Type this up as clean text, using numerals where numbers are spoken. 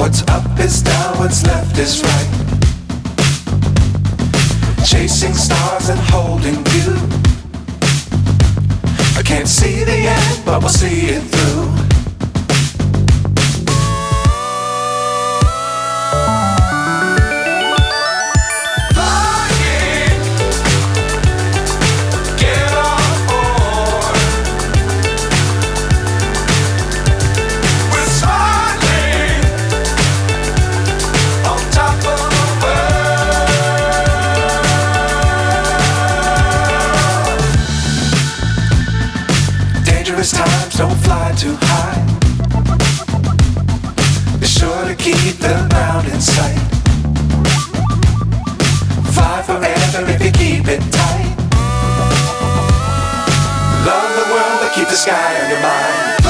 What's up is down, what's left is right. Chasing stars and holding you. I can't see the end, but we'll see it through. Dangerous times, don't fly too high. Be sure to keep the ground in sight. Fly forever if you keep it tight. Love the world, but keep the sky on your mind.